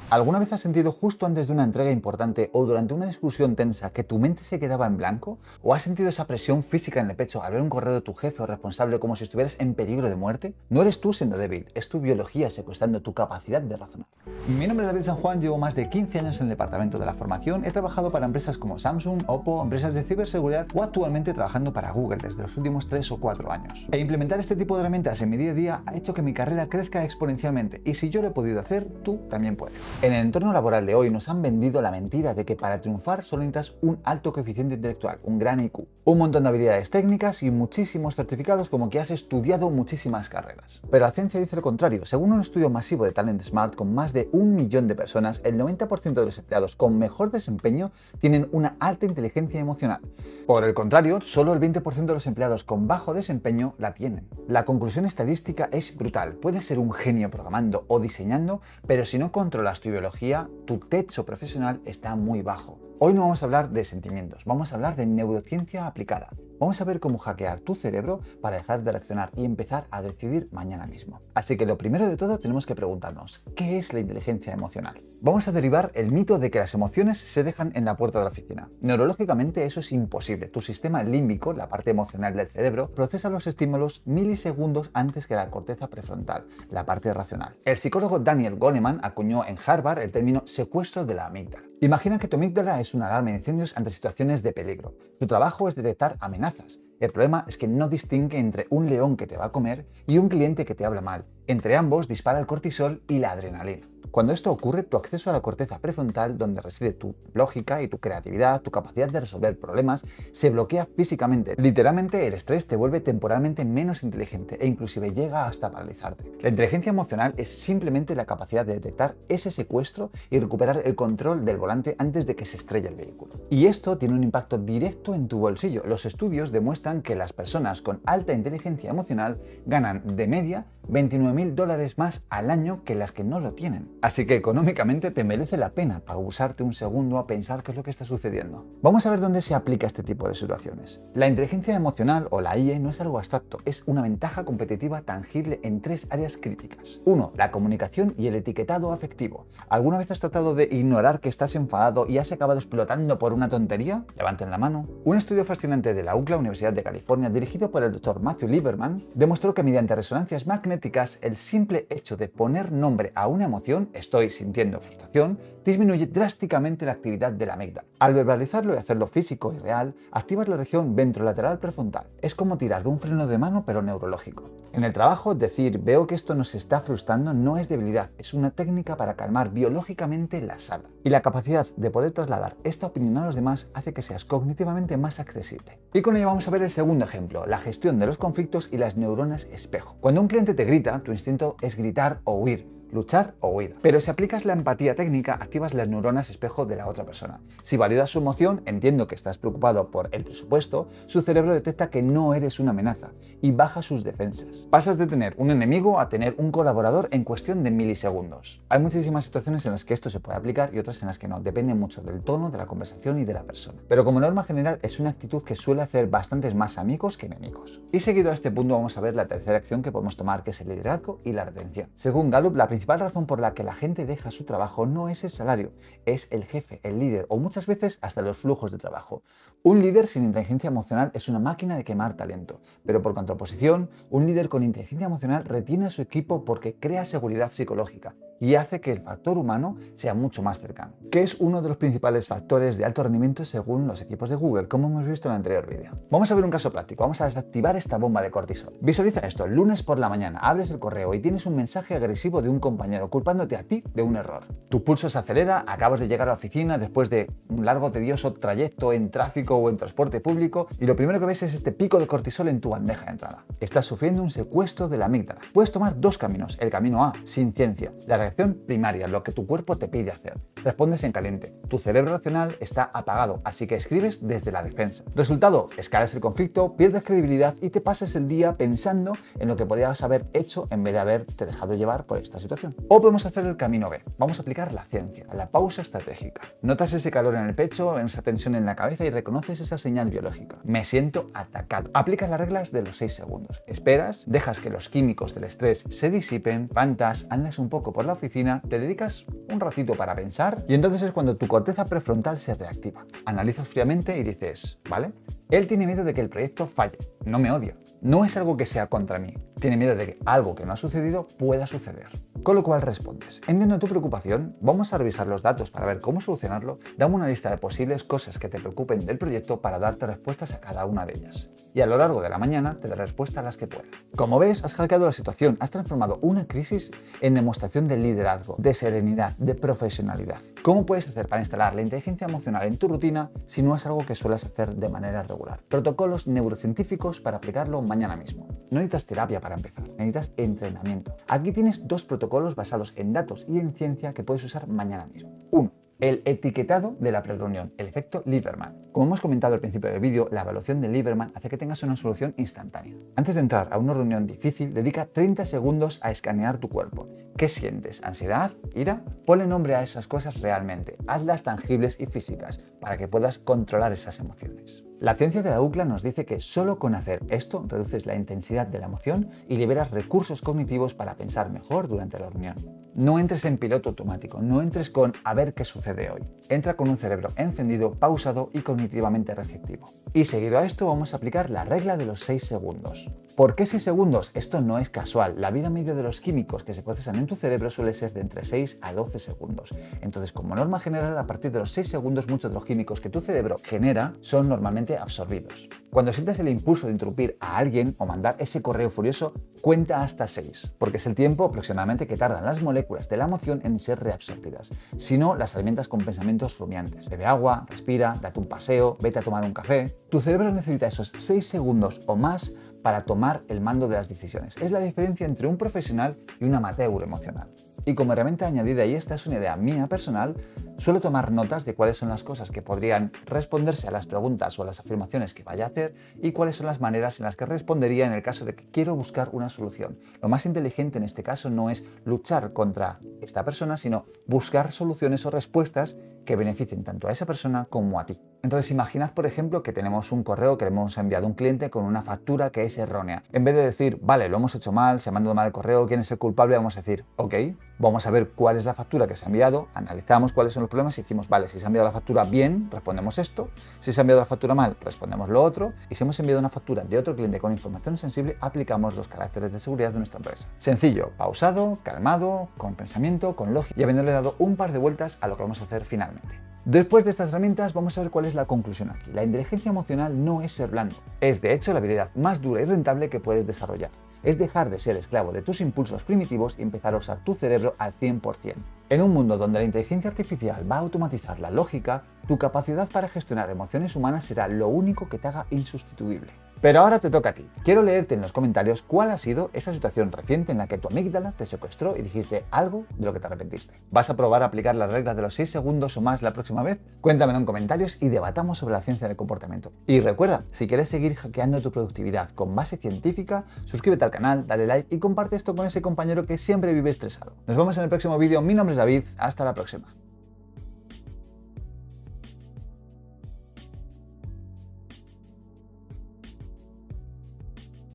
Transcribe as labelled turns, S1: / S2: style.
S1: ¿Alguna vez has sentido justo antes de una entrega importante o durante una discusión tensa que tu mente se quedaba en blanco? ¿O has sentido esa presión física en el pecho al ver un correo de tu jefe o responsable como si estuvieras en peligro de muerte? No eres tú siendo débil, es tu biología secuestrando tu capacidad de razonar. Mi nombre es David San Juan, llevo más de 15 años en el departamento de la formación, he trabajado para empresas como Samsung, Oppo, empresas de ciberseguridad o actualmente trabajando para Google desde los últimos 3 o 4 años. E implementar este tipo de herramientas en mi día a día ha hecho que mi carrera crezca exponencialmente y si yo lo he podido hacer, tú también puedes. En el entorno laboral de hoy nos han vendido la mentira de que para triunfar solo necesitas un alto coeficiente intelectual, un gran IQ, un montón de habilidades técnicas y muchísimos certificados como que has estudiado muchísimas carreras. Pero la ciencia dice lo contrario. Según un estudio masivo de Talent Smart con más de 1 millón de personas, el 90% de los empleados con mejor desempeño tienen una alta inteligencia emocional. Por el contrario, solo el 20% de los empleados con bajo desempeño la tienen. La conclusión estadística es brutal. Puedes ser un genio programando o diseñando, pero si no controlas tu biología, tu techo profesional está muy bajo. Hoy no vamos a hablar de sentimientos, vamos a hablar de neurociencia aplicada. Vamos a ver cómo hackear tu cerebro para dejar de reaccionar y empezar a decidir mañana mismo. Así que lo primero de todo tenemos que preguntarnos, ¿qué es la inteligencia emocional? Vamos a derivar el mito de que las emociones se dejan en la puerta de la oficina. Neurológicamente eso es imposible. Tu sistema límbico, la parte emocional del cerebro, procesa los estímulos milisegundos antes que la corteza prefrontal, la parte racional. El psicólogo Daniel Goleman acuñó en Harvard el término secuestro de la amígdala. Imagina que tu amígdala es una alarma de incendios ante situaciones de peligro. Su trabajo es detectar amenazas. El problema es que no distingue entre un león que te va a comer y un cliente que te habla mal. Entre ambos dispara el cortisol y la adrenalina. Cuando esto ocurre, tu acceso a la corteza prefrontal, donde reside tu lógica y tu creatividad, tu capacidad de resolver problemas, se bloquea físicamente. Literalmente, el estrés te vuelve temporalmente menos inteligente e inclusive llega hasta paralizarte. La inteligencia emocional es simplemente la capacidad de detectar ese secuestro y recuperar el control del volante antes de que se estrelle el vehículo. Y esto tiene un impacto directo en tu bolsillo. Los estudios demuestran que las personas con alta inteligencia emocional ganan de media $29.000 más al año que las que no lo tienen. Así que económicamente te merece la pena pausarte un segundo a pensar qué es lo que está sucediendo. Vamos a ver dónde se aplica este tipo de situaciones. La inteligencia emocional o la IE no es algo abstracto, es una ventaja competitiva tangible en 3 áreas críticas. 1. La comunicación y el etiquetado afectivo. ¿Alguna vez has tratado de ignorar que estás enfadado y has acabado explotando por una tontería? Levanten la mano. Un estudio fascinante de la UCLA, Universidad de California, dirigido por el Dr. Matthew Lieberman, demostró que mediante resonancias magnéticas el simple hecho de poner nombre a una emoción, estoy sintiendo frustración, disminuye drásticamente la actividad de la amígdala. Al verbalizarlo y hacerlo físico y real, activas la región ventrolateral prefrontal. Es como tirar de un freno de mano pero neurológico. En el trabajo, decir veo que esto nos está frustrando no es debilidad, es una técnica para calmar biológicamente la sala. Y la capacidad de poder trasladar esta opinión a los demás hace que seas cognitivamente más accesible. Y con ello vamos a ver el segundo ejemplo, la gestión de los conflictos y las neuronas espejo. Cuando un cliente te grita, tu instinto es gritar o huir. Luchar o huida. Pero si aplicas la empatía técnica, activas las neuronas espejo de la otra persona. Si validas su emoción, entiendo que estás preocupado por el presupuesto, su cerebro detecta que no eres una amenaza y baja sus defensas. Pasas de tener un enemigo a tener un colaborador en cuestión de milisegundos. Hay muchísimas situaciones en las que esto se puede aplicar y otras en las que no. Depende mucho del tono, de la conversación y de la persona. Pero como norma general es una actitud que suele hacer bastantes más amigos que enemigos. Y seguido a este punto vamos a ver la tercera acción que podemos tomar, que es el liderazgo y la retención. Según Gallup, la principal razón por la que la gente deja su trabajo no es el salario, es el jefe, el líder o muchas veces hasta los flujos de trabajo. Un líder sin inteligencia emocional es una máquina de quemar talento, pero por contraposición, un líder con inteligencia emocional retiene a su equipo porque crea seguridad psicológica y hace que el factor humano sea mucho más cercano, que es uno de los principales factores de alto rendimiento según los equipos de Google, como hemos visto en el anterior vídeo. Vamos a ver un caso práctico, vamos a desactivar esta bomba de cortisol. Visualiza esto, el lunes por la mañana abres el correo y tienes un mensaje agresivo de un compañero culpándote a ti de un error. Tu pulso se acelera, acabas de llegar a la oficina después de un largo tedioso trayecto en tráfico o en transporte público y lo primero que ves es este pico de cortisol en tu bandeja de entrada. Estás sufriendo un secuestro de la amígdala. Puedes tomar 2 caminos, el camino A, sin ciencia, la reacción primaria, lo que tu cuerpo te pide hacer. Respondes en caliente. Tu cerebro racional está apagado, así que escribes desde la defensa. Resultado, escalas el conflicto, pierdes credibilidad y te pasas el día pensando en lo que podías haber hecho en vez de haberte dejado llevar por esta situación. O podemos hacer el camino B. Vamos a aplicar la ciencia, la pausa estratégica. Notas ese calor en el pecho, esa tensión en la cabeza y reconoces esa señal biológica. Me siento atacado. Aplicas las reglas de los 6 segundos. Esperas, dejas que los químicos del estrés se disipen, levantas, andas un poco por la oficina, te dedicas un ratito para pensar y entonces es cuando tu corteza prefrontal se reactiva. Analizas fríamente y dices, ¿vale? Él tiene miedo de que el proyecto falle, no me odia. No es algo que sea contra mí, tiene miedo de que algo que no ha sucedido pueda suceder. Con lo cual respondes, entiendo tu preocupación, vamos a revisar los datos para ver cómo solucionarlo, dame una lista de posibles cosas que te preocupen del proyecto para darte respuestas a cada una de ellas. Y a lo largo de la mañana te daré respuesta a las que pueda. Como ves, has hackeado la situación, has transformado una crisis en demostración de liderazgo, de serenidad, de profesionalidad. ¿Cómo puedes hacer para instalar la inteligencia emocional en tu rutina si no es algo que sueles hacer de manera regular? Protocolos neurocientíficos para aplicarlo mañana mismo. No necesitas terapia para empezar, necesitas entrenamiento. Aquí tienes dos protocolos basados en datos y en ciencia que puedes usar mañana mismo. 1. El etiquetado de la prereunión, el efecto Lieberman. Como hemos comentado al principio del vídeo, la evaluación de Lieberman hace que tengas una solución instantánea. Antes de entrar a una reunión difícil, dedica 30 segundos a escanear tu cuerpo. ¿Qué sientes? ¿Ansiedad? ¿Ira? Ponle nombre a esas cosas realmente, hazlas tangibles y físicas para que puedas controlar esas emociones. La ciencia de la UCLA nos dice que solo con hacer esto reduces la intensidad de la emoción y liberas recursos cognitivos para pensar mejor durante la reunión. No entres en piloto automático, no entres con a ver qué sucede hoy. Entra con un cerebro encendido, pausado y cognitivamente receptivo. Y seguido a esto vamos a aplicar la regla de los 6 segundos. ¿Por qué 6 segundos? Esto no es casual. La vida media de los químicos que se procesan en tu cerebro suele ser de entre 6 a 12 segundos. Entonces, como norma general, a partir de los 6 segundos muchos de los químicos que tu cerebro genera son normalmente absorbidos. Cuando sientas el impulso de interrumpir a alguien o mandar ese correo furioso, cuenta hasta 6, porque es el tiempo aproximadamente que tardan las moléculas de la emoción en ser reabsorbidas. Si no, las alimentas con pensamientos rumiantes. Bebe agua, respira, date un paseo, vete a tomar un café. Tu cerebro necesita esos 6 segundos o más para tomar el mando de las decisiones. Es la diferencia entre un profesional y un amateur emocional. Y como herramienta añadida, y esta es una idea mía personal, suelo tomar notas de cuáles son las cosas que podrían responderse a las preguntas o a las afirmaciones que vaya a hacer y cuáles son las maneras en las que respondería en el caso de que quiero buscar una solución. Lo más inteligente en este caso no es luchar contra esta persona, sino buscar soluciones o respuestas que beneficien tanto a esa persona como a ti. Entonces imaginad, por ejemplo, que tenemos un correo que le hemos enviado a un cliente con una factura que es errónea. En vez de decir, vale, lo hemos hecho mal, se ha mandado mal el correo, ¿quién es el culpable? Vamos a decir, ok, vamos a ver cuál es la factura que se ha enviado, analizamos cuáles son los problemas y decimos, vale, si se ha enviado la factura bien, respondemos esto, si se ha enviado la factura mal, respondemos lo otro, y si hemos enviado una factura de otro cliente con información sensible, aplicamos los caracteres de seguridad de nuestra empresa. Sencillo, pausado, calmado, con pensamiento, con lógica y habiéndole dado un par de vueltas a lo que vamos a hacer finalmente. Después de estas herramientas vamos a ver cuál es la conclusión aquí. La inteligencia emocional no es ser blando, es de hecho la habilidad más dura y rentable que puedes desarrollar. Es dejar de ser esclavo de tus impulsos primitivos y empezar a usar tu cerebro al 100%. En un mundo donde la inteligencia artificial va a automatizar la lógica, tu capacidad para gestionar emociones humanas será lo único que te haga insustituible. Pero ahora te toca a ti. Quiero leerte en los comentarios cuál ha sido esa situación reciente en la que tu amígdala te secuestró y dijiste algo de lo que te arrepentiste. ¿Vas a probar a aplicar las reglas de los 6 segundos o más la próxima vez? Cuéntamelo en comentarios y debatamos sobre la ciencia del comportamiento. Y recuerda, si quieres seguir hackeando tu productividad con base científica, suscríbete al canal, dale like y comparte esto con ese compañero que siempre vive estresado. Nos vemos en el próximo vídeo. Mi nombre es David. Hasta la próxima.